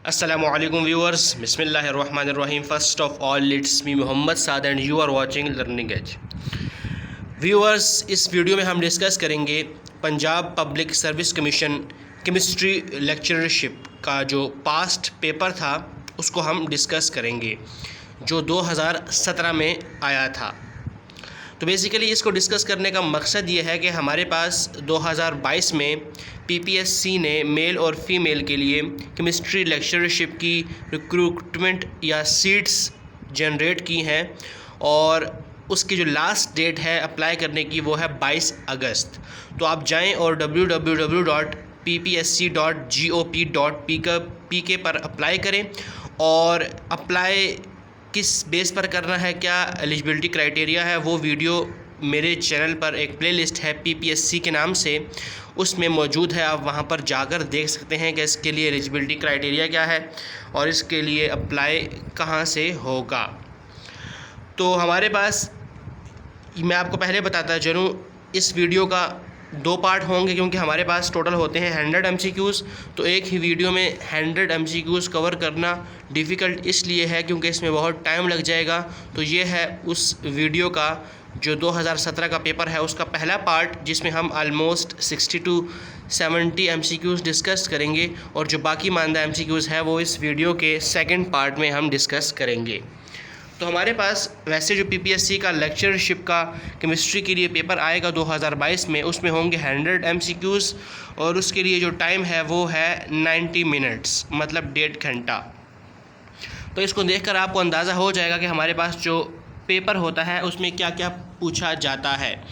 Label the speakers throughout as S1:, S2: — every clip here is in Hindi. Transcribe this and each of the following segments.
S1: Assalamualaikum viewers, Bismillahirrahmanirrahim. First of all, it's me Muhammad Saad and you are watching Learning Edge. Viewers, इस वीडियो में हम डिस्कस करेंगे Punjab public service commission chemistry lectureship का जो पास्ट पेपर था उसको हम डिस्कस करेंगे जो 2017 में आया था। तो बेसिकली इसको डिस्कस करने का मकसद ये है कि हमारे पास 2022 में पीपीएससी ने मेल और फीमेल के लिए केमिस्ट्री लेक्चरशिप की रिक्रूटमेंट या सीट्स जनरेट की हैं और उसकी जो लास्ट डेट है अप्लाई करने की वो है 22 अगस्त। तो आप जाएं और www.ppsc.gop.pk पर अप्लाई करें और अप्लाई किस बेस पर करना है, क्या एलिजिबिलिटी क्राइटेरिया है, वो वीडियो मेरे चैनल पर एक प्लेलिस्ट है पीपीएससी के नाम से, उसमें मौजूद है। आप वहां पर जाकर देख सकते हैं कि इसके लिए एलिजिबिलिटी क्राइटेरिया क्या है और इसके लिए अप्लाई कहां से होगा। तो हमारे पास, मैं आपको पहले बताता चलूँ, इस वीडियो का 2 पार्ट होंगे क्योंकि हमारे पास टोटल होते हैं 100 MCQs। तो एक ही वीडियो में 100 MCQs कवर करना डिफ़िकल्ट इसलिए है क्योंकि इसमें बहुत टाइम लग जाएगा। तो ये है उस वीडियो का जो 2017 का पेपर है उसका पहला पार्ट, जिसमें हम ऑलमोस्ट 60 to 70 MCQs डिस्कस करेंगे और जो बाकी मानदा MCQs है वो इस वीडियो के सेकंड पार्ट में हम डिस्कस करेंगे। तो हमारे पास वैसे जो पीपीएससी का लेक्चरशिप का केमिस्ट्री के लिए पेपर आएगा 2022 में, उसमें होंगे 100 MCQs और उसके लिए जो टाइम है वो है 90 मिनट्स, मतलब 1.5 घंटा। तो इसको देखकर आपको अंदाज़ा हो जाएगा कि हमारे पास जो पेपर होता है उसमें क्या क्या पूछा जाता है।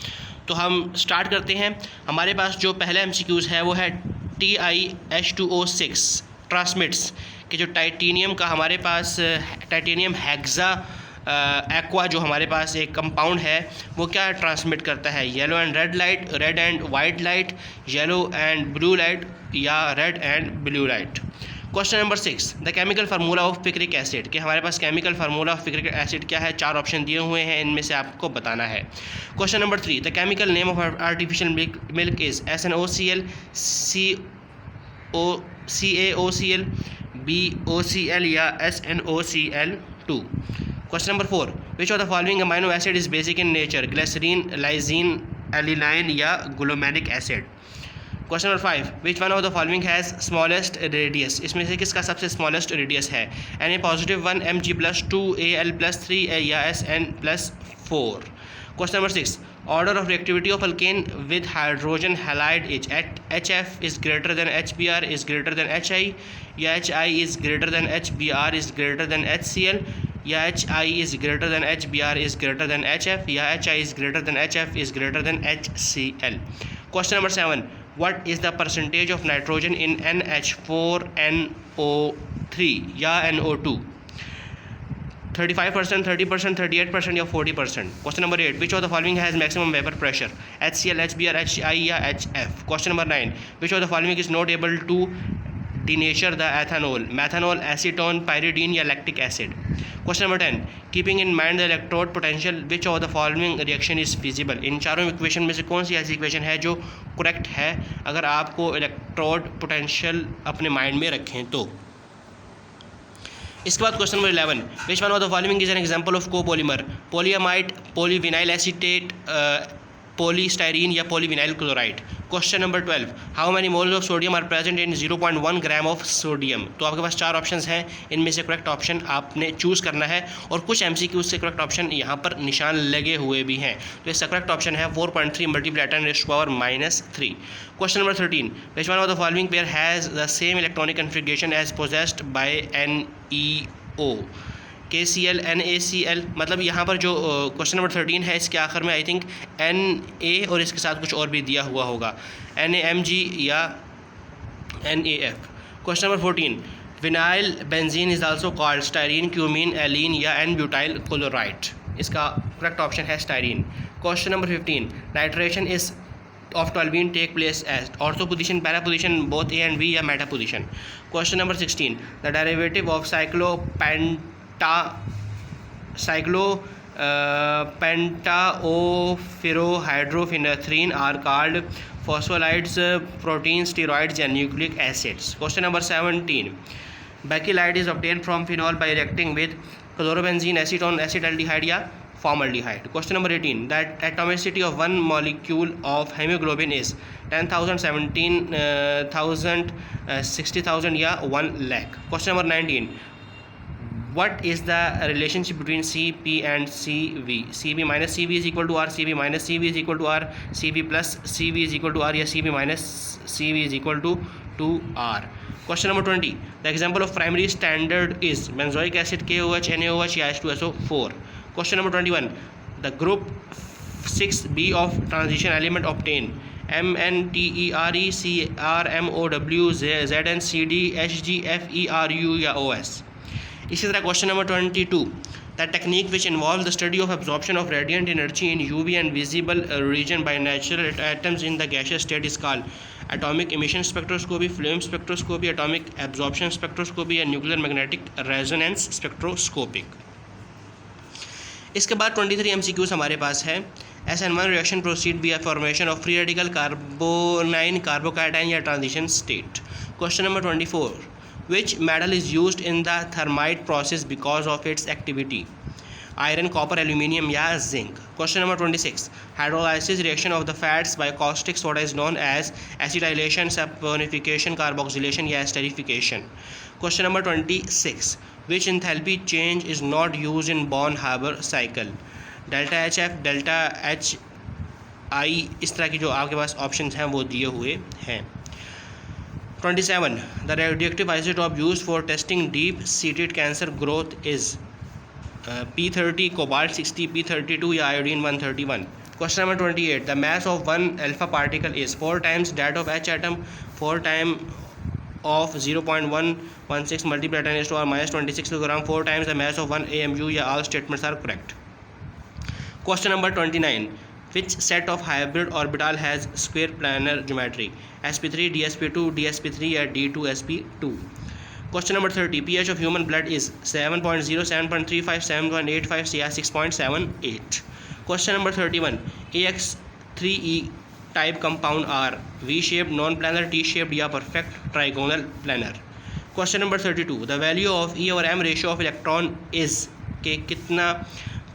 S1: तो हम स्टार्ट करते हैं। हमारे पास जो पहला MCQs है वो है TiH2O6 ट्रांसमिट्स कि जो टाइटेनियम का हमारे पास टाइटेनियम हेक्सा एक्वा जो हमारे पास एक कंपाउंड है वो क्या ट्रांसमिट करता है, yellow and red light, red and white light, yellow and blue light या red and blue light. Question number 6, the chemical formula of picric acid कि हमारे पास chemical formula of picric acid क्या है। 4 ऑप्शन दिए हुए हैं, इनमें से आपको बताना है। Question number 3, the chemical name of artificial milk is SnOCl, CaOCl, BOCl या SnOCl2। Question number 4, which of the following amino acid is basic in nature, glycerine, lysine, alanine या glutamic acid. Question number 5, which one of the following has smallest radius, इसमें से किसका सबसे स्मॉलेस्ट रेडियस है, Na+1, Mg+2, Al+3 या Sn+4। Question number 6, order of reactivity of alkane with hydrogen halide is at HF is greater than HBr is greater than HI या HI is greater than HBr is greater than HCl या HI is greater than HBr is greater than HF या HI is greater than HF is greater than HCl। Question number 7, what is the percentage of nitrogen in NH4NO3 या NO2, 35%, 30%, 38% या 40%। Question number 8, which of the following has maximum vapour pressure, HCl, HBr, HI या HF। Question number 9, which of the following is not able to denature the ethanol, methanol, acetone, pyridine या lactic acid. Question number 10, keeping in mind the electrode potential which of the following reaction is feasible, इन चारों इक्वेशन में से कौन सी ऐसी इक्वेशन है जो करेक्ट है अगर आपको इलेक्ट्रोड पोटेंशियल अपने माइंड में रखें तो। इसके बाद question number 11, which one of the following is an example of copolymer, polyamide, polyvinyl acetate, polystyrene या polyvinyl chloride. Question number 12, how many moles of sodium are present in 0.1 gram of sodium. तो आपके पास 4 ऑप्शंस हैं, इनमें से करेक्ट ऑप्शन आपने चूज़ करना है और कुछ MCQ से करेक्ट ऑप्शन यहाँ पर निशान लगे हुए भी हैं। तो इसका करेक्ट ऑप्शन है 4.3 × 10⁻³ question number 13, which one of the following pair has the same electronic configuration as possessed by NeO, KCl, NaCl। मतलब यहाँ पर जो क्वेश्चन नंबर 13 है इसके आखिर में आई थिंक Na और इसके साथ कुछ और भी दिया हुआ होगा, NaMg या NaF। Question number 14, vinyl benzene is also called styrene, cumene, allene या N-ब्यूटाइल क्लोराइड। इसका करेक्ट ऑप्शन है styrene. Question number 15, nitration is of toluene take place as ortho position, para position, both A and B या meta position। Question number 16, the derivative of pentaophenylhydrophenethrin are called phospholipids, proteins, steroids and nucleic acids। Question number 17, Bakelite is obtained from phenol by reacting with chlorobenzene, acetone, acetaldehyde या formaldehyde. Question number 18. That atomicity of one molecule of hemoglobin is 10,000, 17,000, 60,000 या 1 lakh. Question number 19. What is the relationship between Cp and Cv? Cb minus Cv is equal to R, Cb minus Cv is equal to R, Cb plus Cv is equal to R या Cb minus Cv is equal to 2R. Question number 20. The example of primary standard is benzoic acid, KOH, NaOH या H2SO4. Question number 21. The group 6B of transition element obtain MNTERE, CRMOW, ZN, CD, HG, FERU या OS. इसी तरह question number 22. The technique which involve the study of absorption of radiant energy in UV and visible region by natural atoms in the gaseous state is called atomic emission spectroscopy, flame spectroscopy, atomic absorption spectroscopy या न्यूक्लियर मैग्नेटिक रेजोनेंस स्पेक्ट्रोस्कोपिक. इसके बाद 23 MCQs हमारे पास है. SN1 reaction proceed via formation of free radical carbanion, carbocation या transition state. Question number 24. Which metal is used in the thermite process because of its activity? Iron, copper, aluminium या zinc. Question number 26. Hydrolysis reaction of the fats by caustic soda is known as acetylation, saponification, carboxylation या esterification. Question number 26. Which enthalpy change is not used in Born-Haber cycle? Delta HF, delta HI, इस तरह की जो आपके पास ऑप्शंस हैं वो दिए हुए हैं. 27. The radioactive isotope used for testing deep-seated cancer growth is P30, cobalt 60, P32 या iodine 131. Question number 28. The mass of one alpha particle is 4 times that of H atom, 4 times of 0.116 multiplied 10 to the power minus 26 kg, 4 times the mass of one AMU या all statements are correct. Question number 29. Which set of hybrid orbital has square planar geometry? sp3, dsp2, dsp3 या d2sp2. Question number 30. pH of human blood is 7.0, 7.35, 7.85 या 6.78. Question number 31. AX3E type compound are V-shaped, non-planar, T-shaped या perfect trigonal planar. Question number 32. The value of E और M ratio of electron is के कितना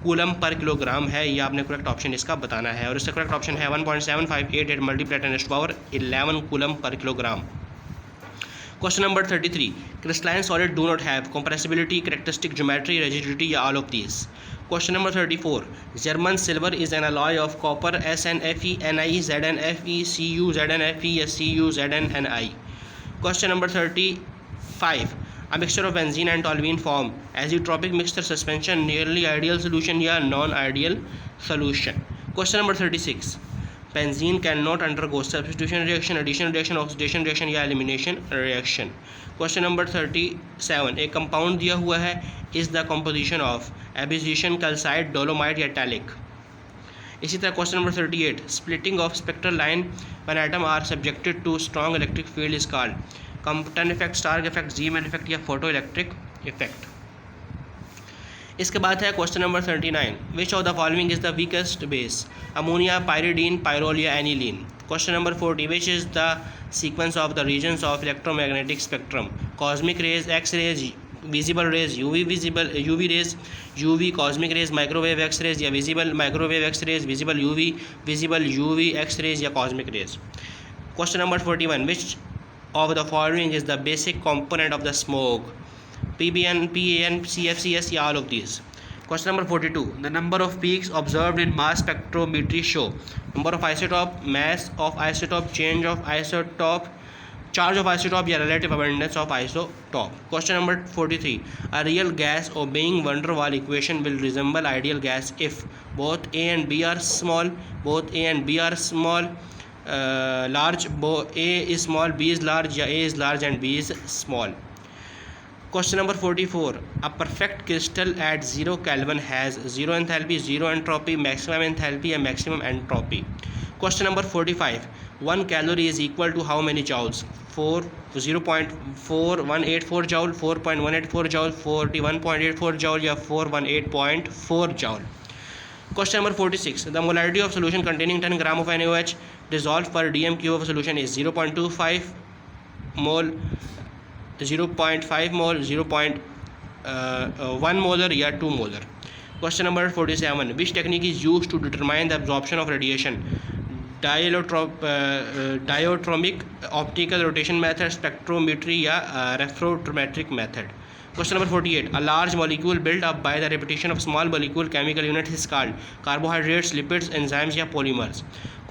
S1: कूलम पर किलोग्राम है, ये आपने करेक्ट ऑप्शन इसका बताना है. और इसका करेक्ट ऑप्शन है 1.7588 multiply 10 to the power 11 coulomb per kilogram. Question number 33. Crystalline solid do not have compressibility, characteristic geometry, rigidity या all of these. Question number 34. German silver is an alloy of copper, SnFe, Ni, ZnFe, Cu, ZnFe या Cu, ZnNi. Question number 35. A mixture of benzene and toluene form azeotropic mixture suspension, nearly ideal solution या non-ideal solution. Question number 36. Benzene cannot undergo substitution reaction, addition reaction, oxidation reaction या elimination reaction. Question number 37. एक compound दिया हुआ है, is the composition of abyssinian, calcite, dolomite या talc. इसी तरह question number 38. Splitting of spectral line when atom are subjected to strong electric field is called Compton effect, Stark effect, Zeeman effect या फोटो इलेक्ट्रिक इफेक्ट. इसके बाद है question number 39. Which of the following is the weakest base? Ammonia, pyridine, pyrrole या aniline. Question number 40. Which is the sequence of the regions of electromagnetic spectrum? Cosmic rays, X rays, visible rays, UV rays, UV, cosmic rays, microwave X rays या visible microwave X rays, visible UV X rays या cosmic rays. Question number 41. Which of the following is the basic component of the smoke? PBN, PAN, CFCS या all of these. Question number 42. The number of peaks observed in mass spectrometry show number of isotope, mass of isotope, change of isotope, charge of isotope या relative abundance of isotope. Question number 43. A real gas obeying van der Waals equation will resemble ideal gas if both A and B are small, large, A is small, B is large या A is large and B is small. Question number 44. A perfect crystal at 0 Kelvin has 0 enthalpy, 0 entropy, maximum enthalpy and maximum entropy. Question number 45. 1 calorie is equal to how many joules? 0.4184 joule, 4.184 joule, 41.84 joule या 418.4 joule. Question number 46. The molarity of solution containing 10 gram of NaOH dissolved per dm cube of solution is 0.25 mole 0.5 mole, 0.1 molar या 2 molar. Question number 47, which technique is use to determine the absorption of radiation? डायोट्रोमिक, ऑप्टिकल रोटेशन मेथड, स्पेक्ट्रोमीट्री या refractometric method. Question number 48. A large molecule built up by the repetition of small molecule chemical units is called carbohydrates, lipids, enzymes या polymers.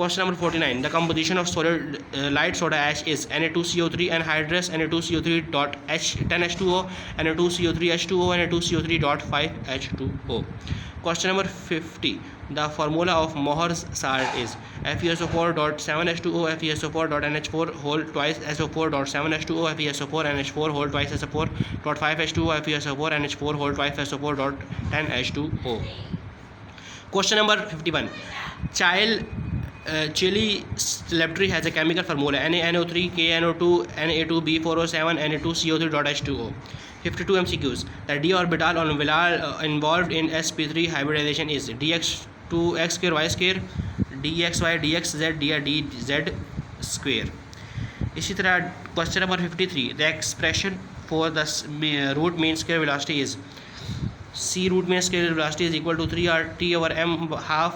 S1: Question number 49. The composition of solid light soda ash is Na2CO3 anhydrous, Na2CO3.10H2O, Na2CO3H2O, Na2CO3.5H2O. Question number 50. The formula of Mohr's salt is FeSO4.7H2O, FeSO4.NH4 whole twice SO4.7H2O, FeSO4NH4 whole twice SO4.5H2O, FeSO4NH4 whole twice SO4.10H2O. Question number 51. Chili laboratory has a chemical formula NaNO3, KNO2, Na2B4O7, Na2CO3.H2O. 52 MCQs. The d orbital on involved in sp3 hybridization is dx2x square y square, dxy dxz या dz square. इसी तरह question number 53. The expression for the root mean square velocity is c root mean square velocity is equal to 3r t over m half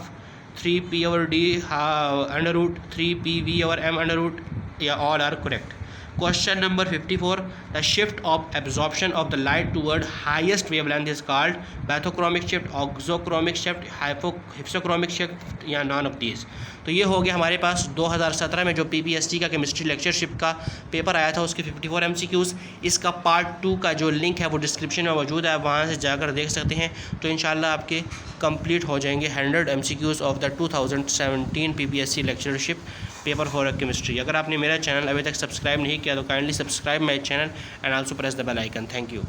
S1: 3p over d under root 3pv over m under root. Yeah, all are correct. Question number 54. The shift of absorption of the light toward highest wavelength is called bathochromic shift, auxochromic shift, hypsochromic shift या none of these. तो ये हो गया हमारे पास 2017 में जो PPSC का केमिस्ट्री लेक्चरशिप का पेपर आया था उसके 54 MCQs। इसका पार्ट 2 का जो लिंक है वो डिस्क्रिप्शन में मौजूद है, आप वहाँ से जाकर देख सकते हैं। तो इंशाल्लाह आपके कंप्लीट हो जाएंगे 100 MCQs of the 2017 PPSC lectureship paper for chemistry. अगर आपने मेरा चैनल अभी तक सब्सक्राइब नहीं किया तो kindly subscribe my channel and also press the bell icon. Thank you.